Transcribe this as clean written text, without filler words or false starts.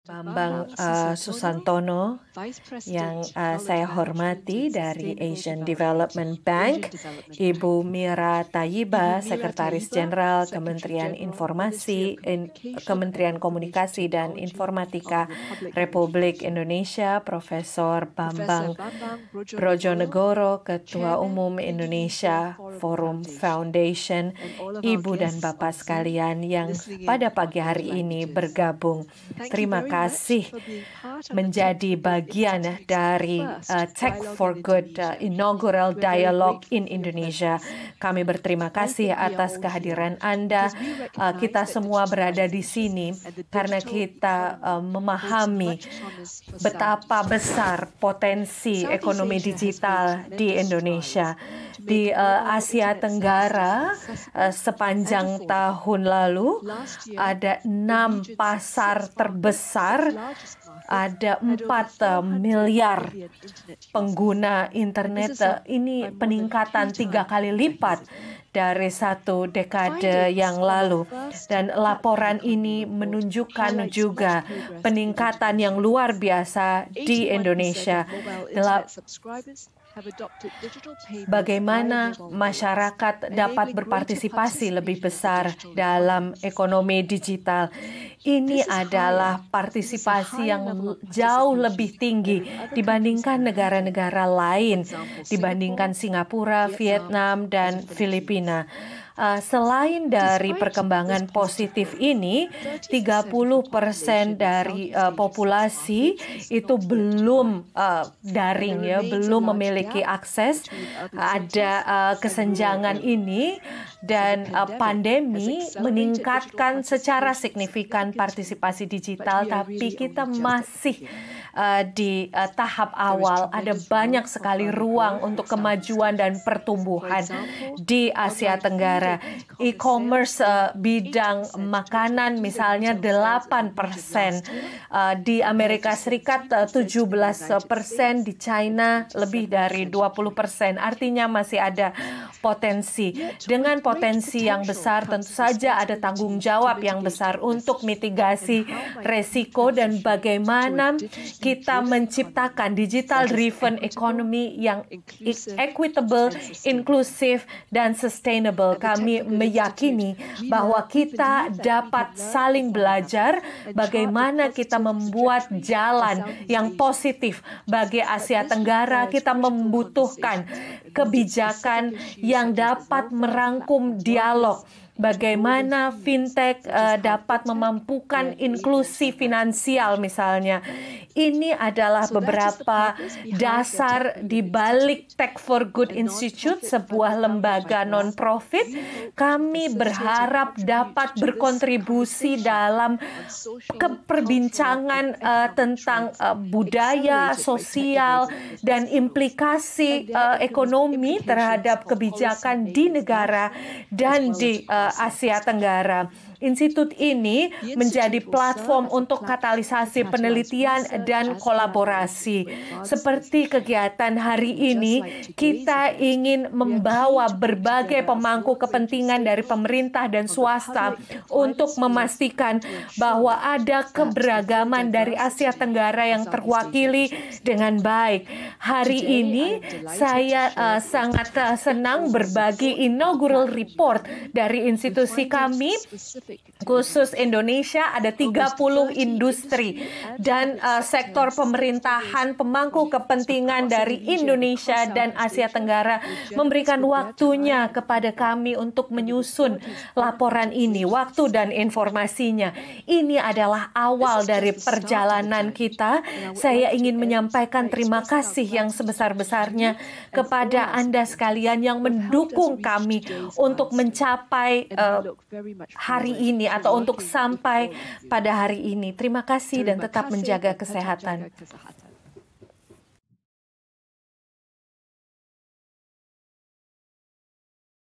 Bambang Susantono yang saya hormati dari Asian Development Bank, Ibu Mira Tayyiba, Sekretaris Jenderal Kementerian Kementerian Komunikasi dan Informatika Republik Indonesia, Profesor Bambang Brojonegoro, Ketua Umum Indonesia Forum Foundation, Ibu dan Bapak sekalian yang pada pagi hari ini bergabung. Terima kasih menjadi bagian dari Tech for Good Inaugural Dialogue in Indonesia. Kami berterima kasih atas kehadiran Anda. Kita semua berada di sini karena kita memahami betapa besar potensi ekonomi digital di Indonesia. Di Asia Tenggara sepanjang tahun lalu ada 6 pasar terbesar, ada 4 miliar pengguna internet. Ini peningkatan 3 kali lipat dari 1 dekade yang lalu. Dan laporan ini menunjukkan juga peningkatan yang luar biasa di Indonesia. Bagaimana masyarakat dapat berpartisipasi lebih besar dalam ekonomi digital. Ini adalah partisipasi yang jauh lebih tinggi dibandingkan negara-negara lain, dibandingkan Singapura, Vietnam, dan Filipina. Selain dari perkembangan positif ini, 30% dari populasi itu belum daring, ya, belum memiliki akses. Ada kesenjangan ini, dan pandemi meningkatkan secara signifikan partisipasi digital, tapi kita masih di tahap awal. Ada banyak sekali ruang untuk kemajuan dan pertumbuhan di Asia Tenggara. E-commerce bidang makanan misalnya 8%, di Amerika Serikat 17%, di China lebih dari 20%. Artinya masih ada potensi. Dengan potensi yang besar tentu saja ada tanggung jawab yang besar untuk mitigasi resiko dan bagaimana kita menciptakan digital driven economy yang equitable, inklusif, dan sustainable. Kami meyakini bahwa kita dapat saling belajar bagaimana kita membuat jalan yang positif bagi Asia Tenggara. Kita membutuhkan kebijakan yang dapat merangkum dialog. Bagaimana fintech dapat memampukan inklusi finansial misalnya. Ini adalah beberapa dasar di balik Tech for Good Institute, sebuah lembaga non-profit. Kami berharap dapat berkontribusi dalam perbincangan tentang budaya, sosial, dan implikasi ekonomi terhadap kebijakan di negara dan di Asia Tenggara. Institut ini menjadi platform untuk katalisasi penelitian dan kolaborasi. Seperti kegiatan hari ini, kita ingin membawa berbagai pemangku kepentingan dari pemerintah dan swasta untuk memastikan bahwa ada keberagaman dari Asia Tenggara yang terwakili dengan baik. Hari ini saya sangat senang berbagi inaugural report dari institusi kami. Khusus Indonesia ada 30 industri dan sektor pemerintahan pemangku kepentingan dari Indonesia dan Asia Tenggara memberikan waktunya kepada kami untuk menyusun laporan ini, waktu dan informasinya. Ini adalah awal dari perjalanan kita. Saya ingin menyampaikan terima kasih yang sebesar-besarnya kepada Anda sekalian yang mendukung kami untuk mencapai hari ini atau untuk sampai pada hari ini. Terima kasih dan tetap menjaga kesehatan.